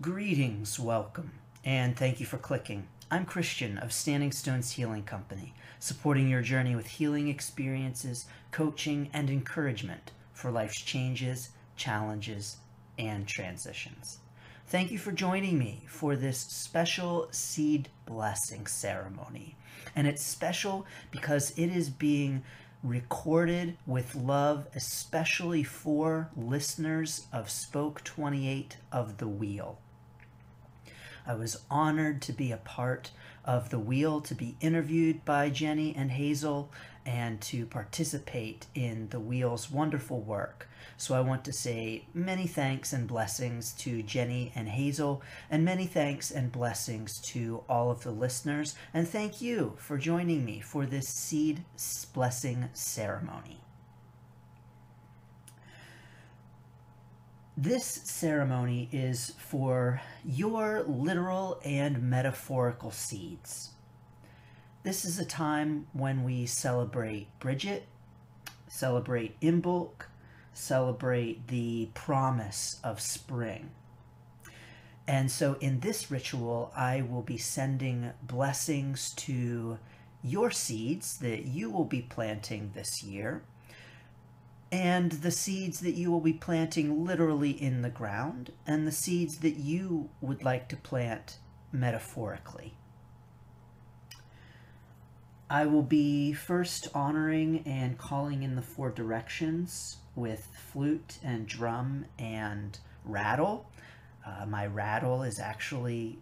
Greetings, welcome, and thank you for clicking. I'm Christian of Standing Stones Healing Company, supporting your journey with healing experiences, coaching, and encouragement for life's changes, challenges, and transitions. Thank you for joining me for this special seed blessing ceremony. And it's special because it is being recorded with love, especially for listeners of Spoke 28 of The Wheel. I was honored to be a part of The Wheel, to be interviewed by Jenny and Hazel, and to participate in The Wheel's wonderful work. So I want to say many thanks and blessings to Jenny and Hazel, and many thanks and blessings to all of the listeners, and thank you for joining me for this seed blessing ceremony. This ceremony is for your literal and metaphorical seeds. This is a time when we celebrate Brigid, celebrate Imbolc, celebrate the promise of spring. And so in this ritual, I will be sending blessings to your seeds that you will be planting this year, and the seeds that you will be planting literally in the ground, and the seeds that you would like to plant metaphorically. I will be first honoring and calling in the 4 directions with flute and drum and rattle. My rattle is actually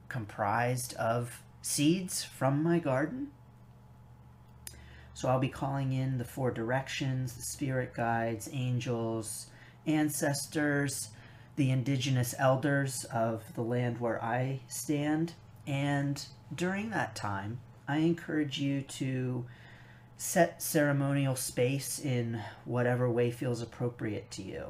comprised of seeds from my garden. So I'll be calling in the 4 directions, the spirit guides, angels, ancestors, the indigenous elders of the land where I stand. And during that time, I encourage you to set ceremonial space in whatever way feels appropriate to you.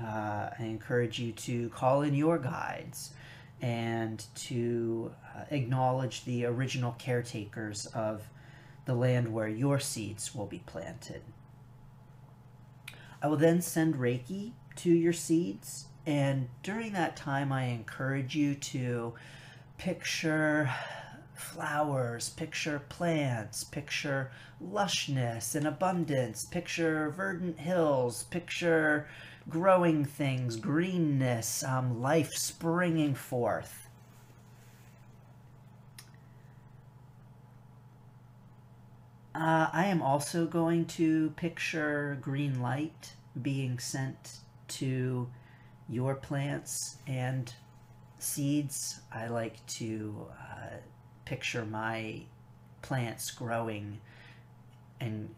I encourage you to call in your guides and to acknowledge the original caretakers of the land where your seeds will be planted. I will then send Reiki to your seeds, and during that time I encourage you to picture flowers, picture plants, picture lushness and abundance, picture verdant hills, picture growing things, greenness, life springing forth. I am also going to picture green light being sent to your plants and seeds. I like to picture my plants growing and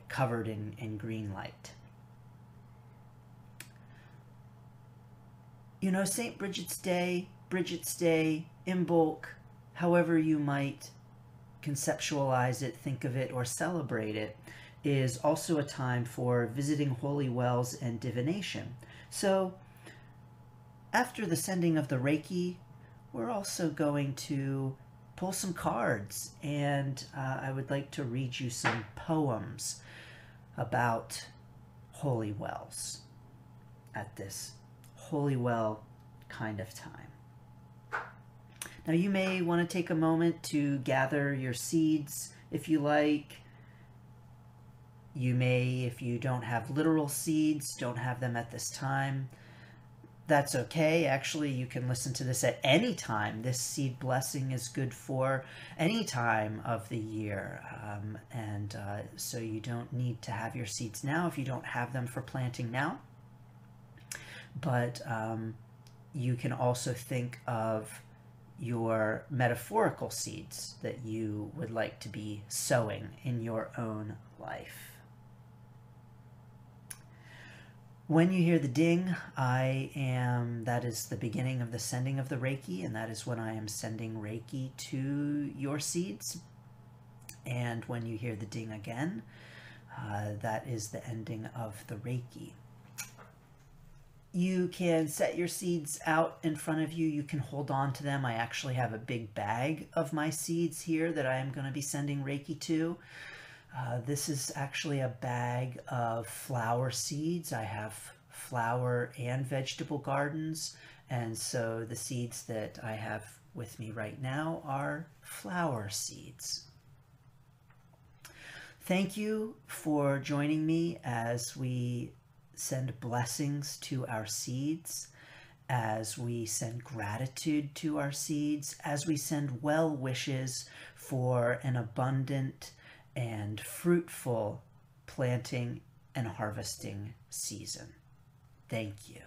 covered in green light. You know, St. Brigid's Day, Imbolc, however you might conceptualize it, think of it, or celebrate it, is also a time for visiting holy wells and divination. So after the sending of the Reiki, we're also going to pull some cards, and I would like to read you some poems about holy wells at this holy well kind of time. Now you may want to take a moment to gather your seeds if you like. You may, if you don't have literal seeds, don't have them at this time. That's okay. Actually, you can listen to this at any time. This seed blessing is good for any time of the year. So you don't need to have your seeds now if you don't have them for planting now. But you can also think of your metaphorical seeds that you would like to be sowing in your own life. When you hear the ding, that is the beginning of the sending of the Reiki, and that is when I am sending Reiki to your seeds. And when you hear the ding again, that is the ending of the Reiki. You can set your seeds out in front of you. You can hold on to them. I actually have a big bag of my seeds here that I am going to be sending Reiki to. This is actually a bag of flower seeds. I have flower and vegetable gardens, and so the seeds that I have with me right now are flower seeds. Thank you for joining me as we send blessings to our seeds, as we send gratitude to our seeds, as we send well wishes for an abundant and fruitful planting and harvesting season. Thank you.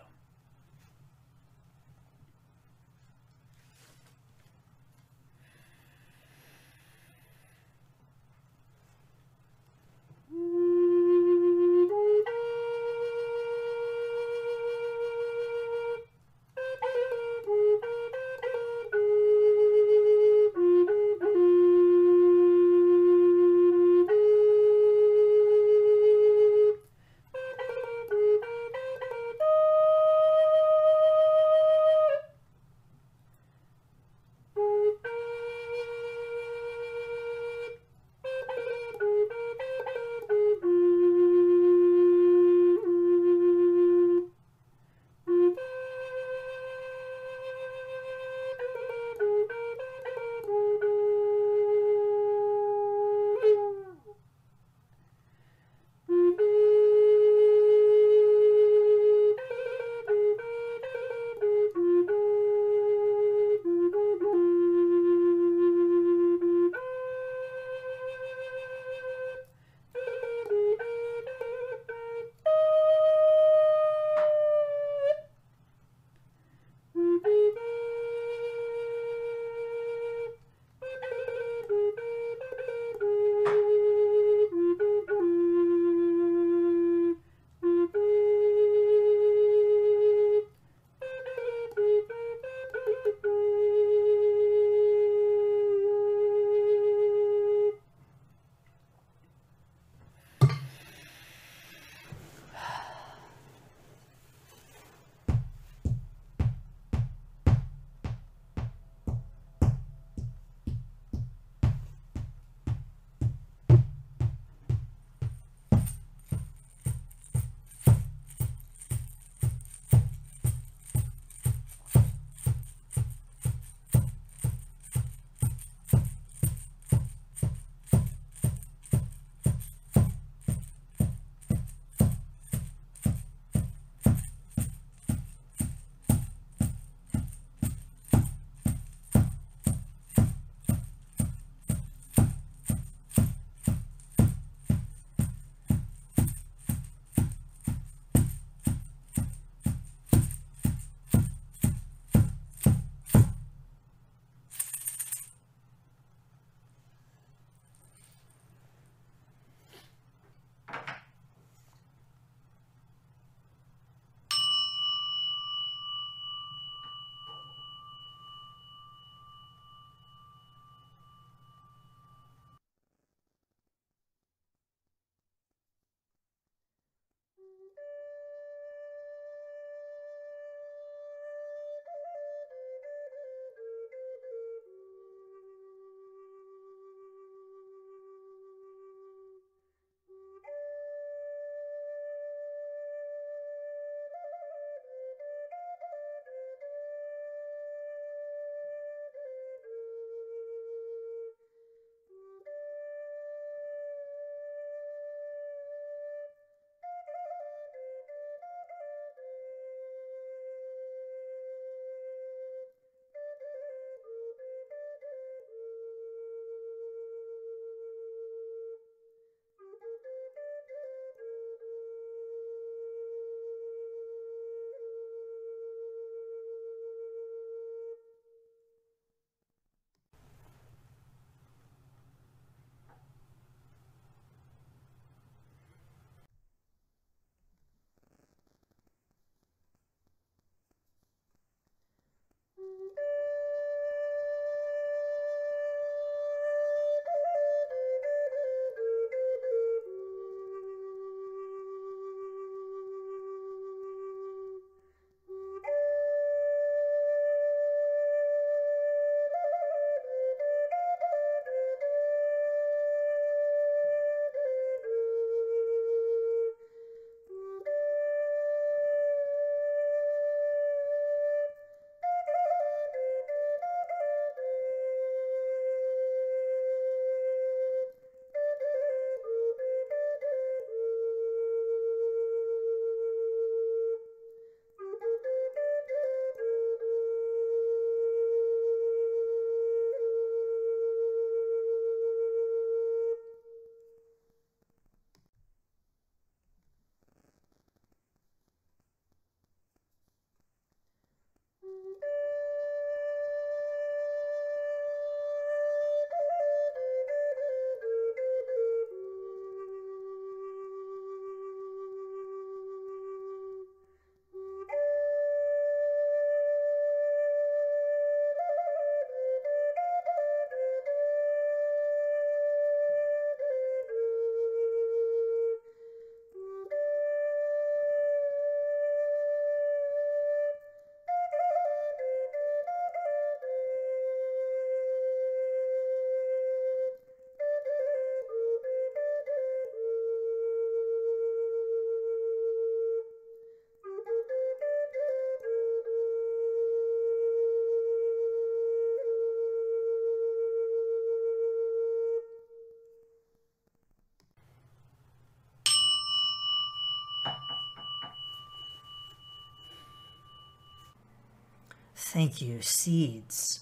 Thank you, seeds.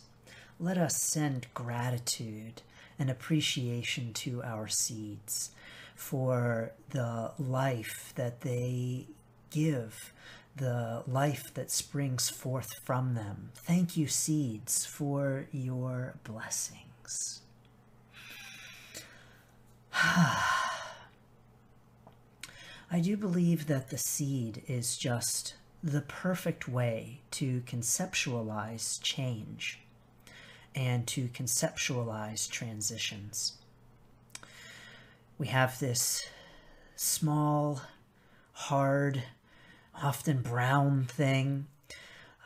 Let us send gratitude and appreciation to our seeds for the life that they give, the life that springs forth from them. Thank you, seeds, for your blessings. I do believe that the seed is just the perfect way to conceptualize change and to conceptualize transitions. We have this small, hard, often brown thing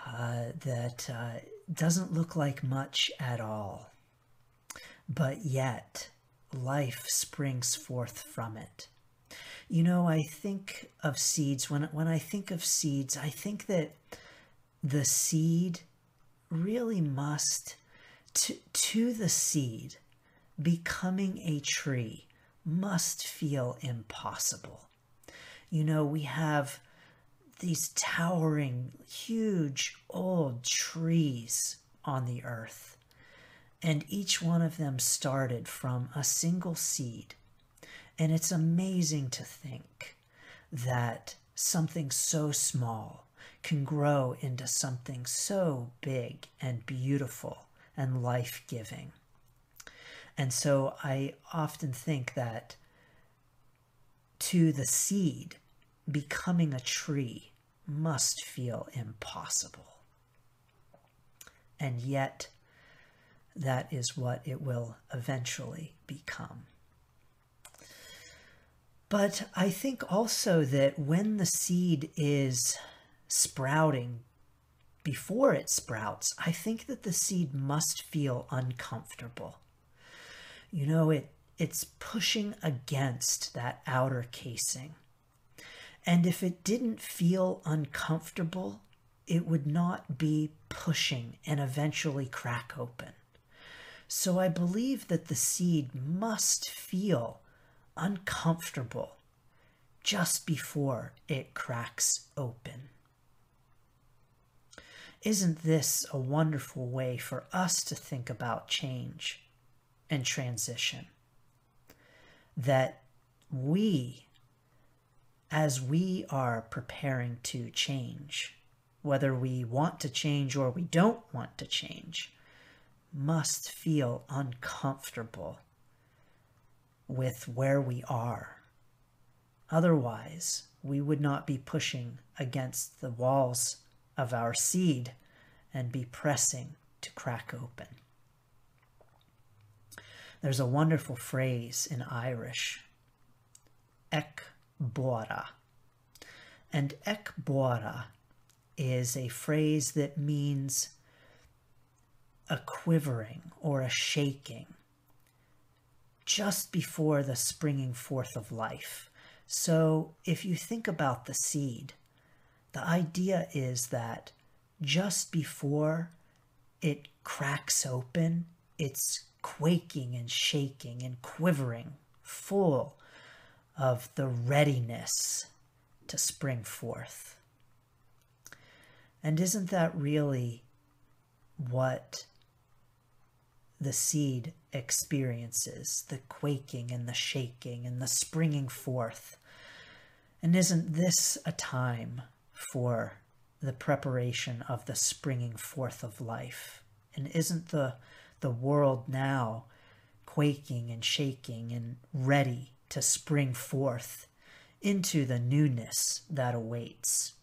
that doesn't look like much at all, but yet life springs forth from it. You know, I think of seeds, when I think of seeds, I think that the seed really must, to the seed, becoming a tree must feel impossible. You know, we have these towering, huge, old trees on the earth, and each one of them started from a single seed. And it's amazing to think that something so small can grow into something so big and beautiful and life-giving. And so I often think that to the seed, becoming a tree must feel impossible. And yet, that is what it will eventually become. But I think also that when the seed is sprouting, before it sprouts, I think that the seed must feel uncomfortable. You know, it's pushing against that outer casing. And if it didn't feel uncomfortable, it would not be pushing and eventually crack open. So I believe that the seed must feel uncomfortable just before it cracks open. Isn't this a wonderful way for us to think about change and transition? That we, as we are preparing to change, whether we want to change or we don't want to change, must feel uncomfortable with where we are. Otherwise, we would not be pushing against the walls of our seed and be pressing to crack open. There's a wonderful phrase in Irish, ec bora. And ec bora is a phrase that means a quivering or a shaking just before the springing forth of life. So if you think about the seed, the idea is that just before it cracks open, it's quaking and shaking and quivering, full of the readiness to spring forth. And isn't that really what the seed experiences, the quaking and the shaking and the springing forth? And isn't this a time for the preparation of the springing forth of life? And isn't the world now quaking and shaking and ready to spring forth into the newness that awaits?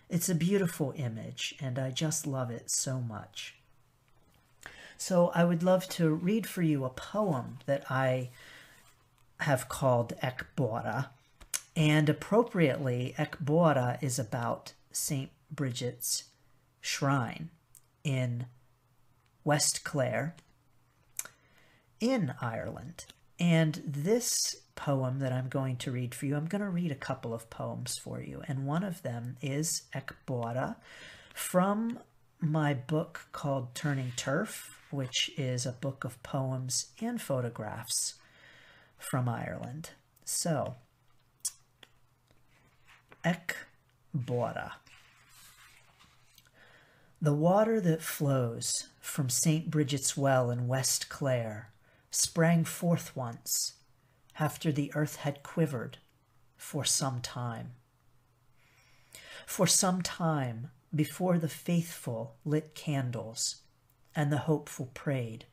It's a beautiful image, and I just love it so much. So I would love to read for you a poem that I have called Ec Bora. And appropriately, Ec Bora is about St. Brigid's shrine in West Clare in Ireland. And this poem that I'm going to read for you, I'm going to read a couple of poems for you. And one of them is Ec Bora from my book called Turning Turf, which is a book of poems and photographs from Ireland. So, Ec Bora. The water that flows from St. Brigid's Well in West Clare sprang forth once, after the earth had quivered for some time. For some time before the faithful lit candles and the hopeful prayed,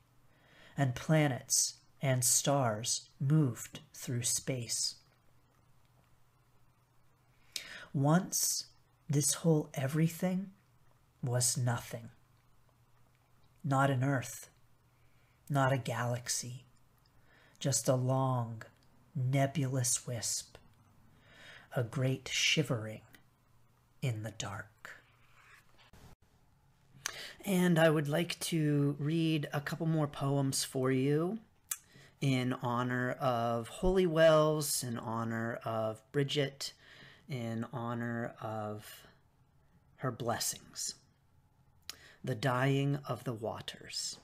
and planets and stars moved through space. Once this whole everything was nothing. Not an earth, not a galaxy, just a long, nebulous wisp, a great shivering in the dark. And I would like to read a couple more poems for you in honor of holy wells, in honor of Brigid, in honor of her blessings. The dying of the waters.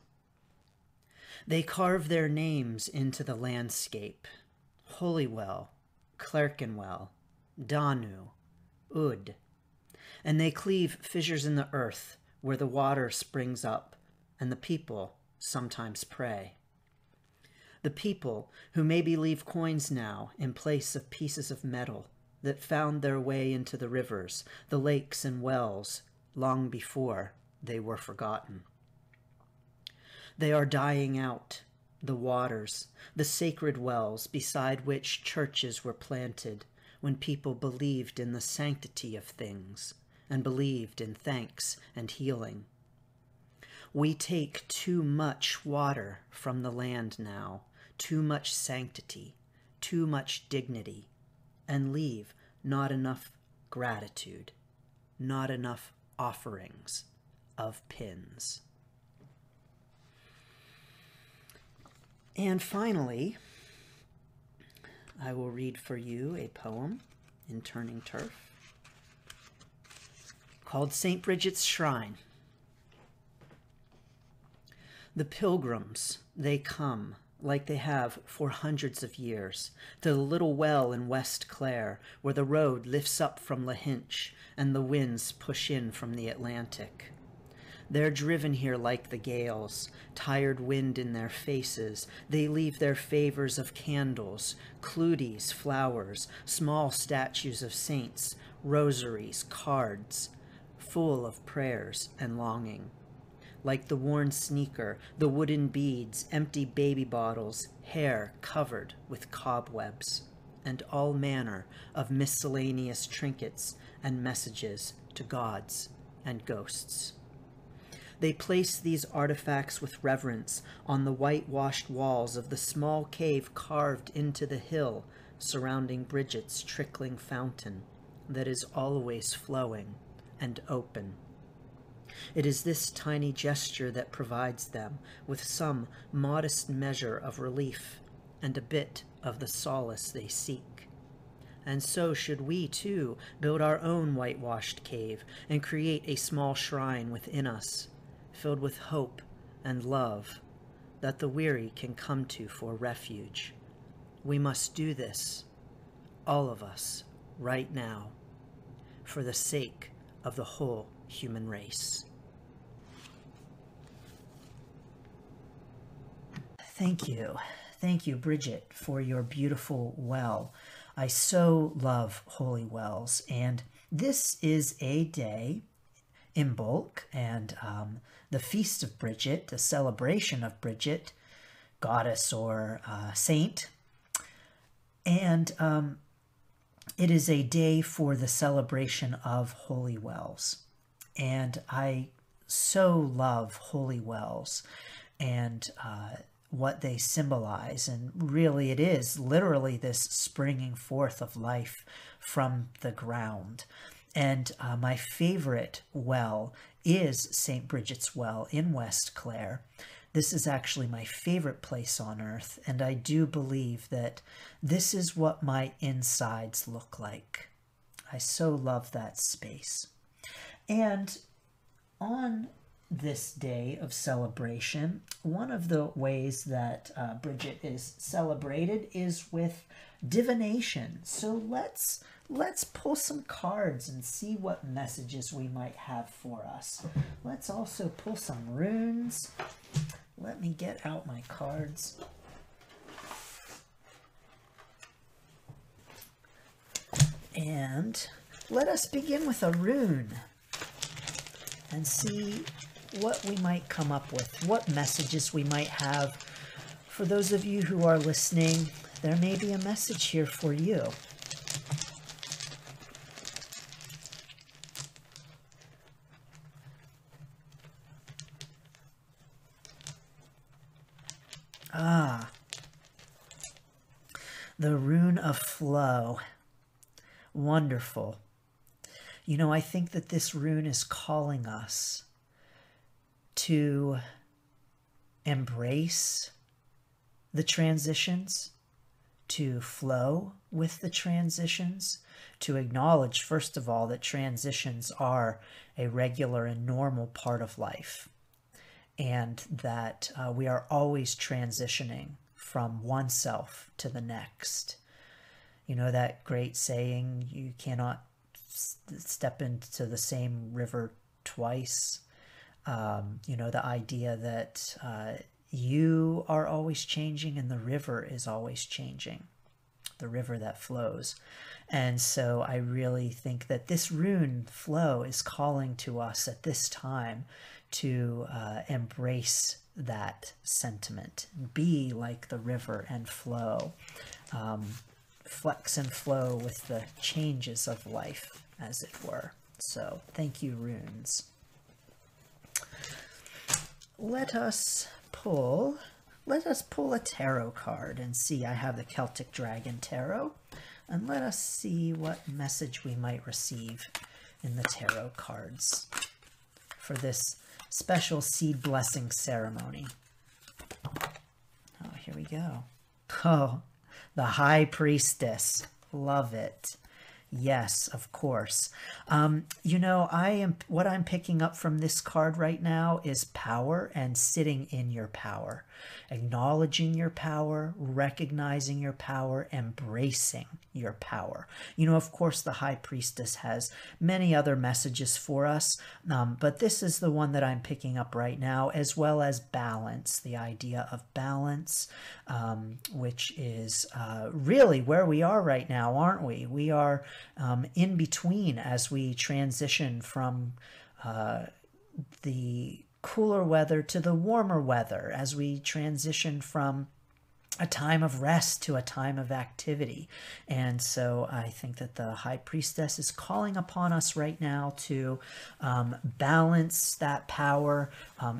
They carve their names into the landscape. Holywell, Clerkenwell, Danu, Ud. And they cleave fissures in the earth where the water springs up and the people sometimes pray. The people who maybe leave coins now in place of pieces of metal that found their way into the rivers, the lakes and wells long before they were forgotten. They are dying out, the waters, the sacred wells beside which churches were planted when people believed in the sanctity of things and believed in thanks and healing. We take too much water from the land now, too much sanctity, too much dignity, and leave not enough gratitude, not enough offerings of pins. And finally, I will read for you a poem in Turning Turf called St. Brigid's Shrine. The pilgrims, they come, like they have for hundreds of years, to the little well in West Clare, where the road lifts up from Lahinch and the winds push in from the Atlantic. They're driven here like the gales, tired wind in their faces. They leave their favors of candles, cluties, flowers, small statues of saints, rosaries, cards, full of prayers and longing. Like the worn sneaker, the wooden beads, empty baby bottles, hair covered with cobwebs, and all manner of miscellaneous trinkets and messages to gods and ghosts. They place these artifacts with reverence on the whitewashed walls of the small cave carved into the hill surrounding Brigid's trickling fountain that is always flowing and open. It is this tiny gesture that provides them with some modest measure of relief and a bit of the solace they seek. And so should we, too, build our own whitewashed cave and create a small shrine within us, filled with hope and love that the weary can come to for refuge. We must do this, all of us, right now, for the sake of the whole human race. Thank you. Thank you, Brigid, for your beautiful well. I so love holy wells, and this is a day, Imbolc, and the Feast of Brigid, the celebration of Brigid, goddess or saint. And it is a day for the celebration of holy wells. And I so love holy wells and what they symbolize. And really it is literally this springing forth of life from the ground. And my favorite well is St. Brigid's Well in West Clare. This is actually my favorite place on earth, and I do believe that this is what my insides look like. I so love that space. And on this day of celebration, one of the ways that Brigid is celebrated is with divination. So let's let's pull some cards and see what messages we might have for us. Let's also pull some runes. Let me get out my cards. And let us begin with a rune and see what we might come up with, what messages we might have. For those of you who are listening, there may be a message here for you. Ah, the rune of flow. Wonderful. You know, I think that this rune is calling us to embrace the transitions, to flow with the transitions, to acknowledge, first of all, that transitions are a regular and normal part of life, and that we are always transitioning from one self to the next. You know that great saying, you cannot step into the same river twice. You know, the idea that you are always changing and the river is always changing, the river that flows. And so I really think that this rune flow is calling to us at this time to embrace that sentiment, be like the river and flow, flex and flow with the changes of life, as it were. So thank you, runes. Let us pull a tarot card and see. I have the Celtic Dragon Tarot, and let us see what message we might receive in the tarot cards for this special seed blessing ceremony. Oh, here we go. Oh, the High Priestess. Love it. Yes, of course. You know, what I'm picking up from this card right now is power and sitting in your power, acknowledging your power, recognizing your power, embracing your power. You know, of course, the High Priestess has many other messages for us, but this is the one that I'm picking up right now, as well as balance, the idea of balance, which is really where we are right now, aren't we? We are in between as we transition from the cooler weather to the warmer weather, as we transition from a time of rest to a time of activity. And so I think that the High Priestess is calling upon us right now to balance that power,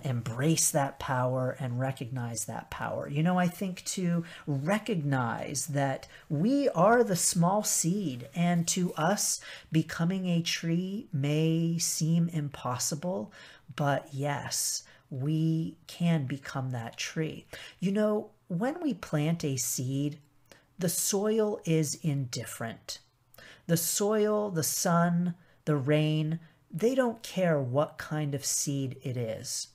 embrace that power, and recognize that power. You know, I think to recognize that we are the small seed, and to us becoming a tree may seem impossible, but yes, we can become that tree. You know, when we plant a seed, the soil is indifferent. The soil, the sun, the rain, they don't care what kind of seed it is.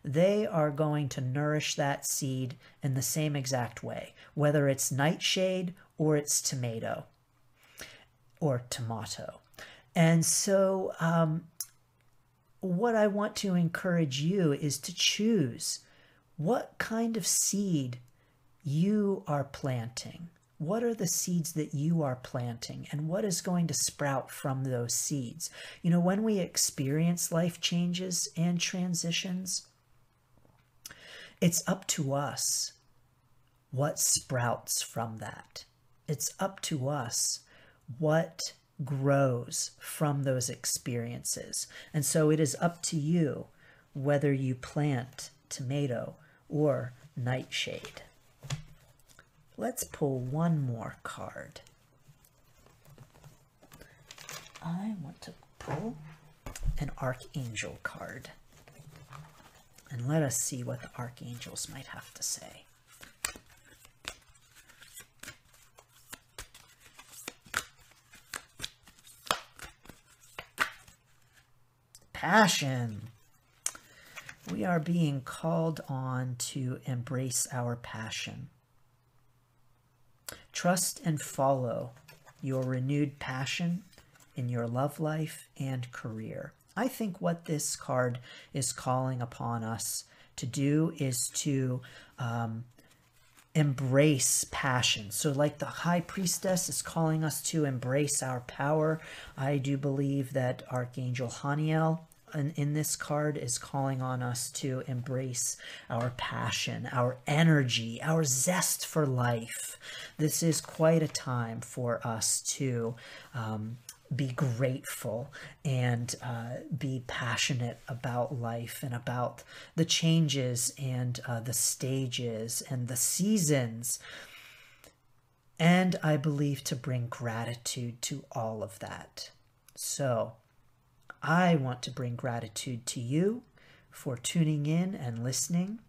They are going to nourish that seed in the same exact way, whether it's nightshade or it's tomato or tomato. And so what I want to encourage you is to choose what kind of seed you are planting. What are the seeds that you are planting, and what is going to sprout from those seeds? You know, when we experience life changes and transitions, it's up to us what sprouts from that. It's up to us what grows from those experiences. And so it is up to you whether you plant tomato or nightshade. Let's pull one more card. I want to pull an Archangel card. And let us see what the Archangels might have to say. Passion. We are being called on to embrace our passion. Trust and follow your renewed passion in your love life and career. I think what this card is calling upon us to do is to embrace passion. So like the High Priestess is calling us to embrace our power, I do believe that Archangel Haniel in this card is calling on us to embrace our passion, our energy, our zest for life. This is quite a time for us to be grateful and be passionate about life and about the changes and the stages and the seasons. And I believe to bring gratitude to all of that. So I want to bring gratitude to you for tuning in and listening,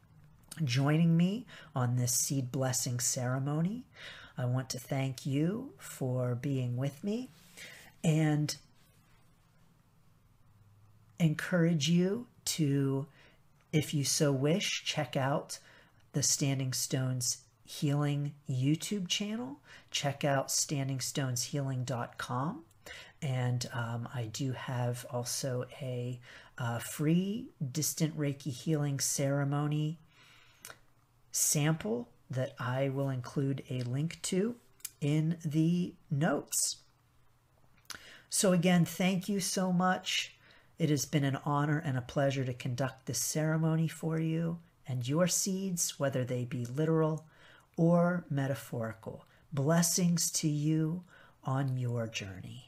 joining me on this seed blessing ceremony. I want to thank you for being with me and encourage you to, if you so wish, check out the Standing Stones Healing YouTube channel. Check out standingstoneshealing.com. And I do have also a free distant Reiki healing ceremony sample that I will include a link to in the notes. So again, thank you so much. It has been an honor and a pleasure to conduct this ceremony for you and your seeds, whether they be literal or metaphorical. Blessings to you on your journey.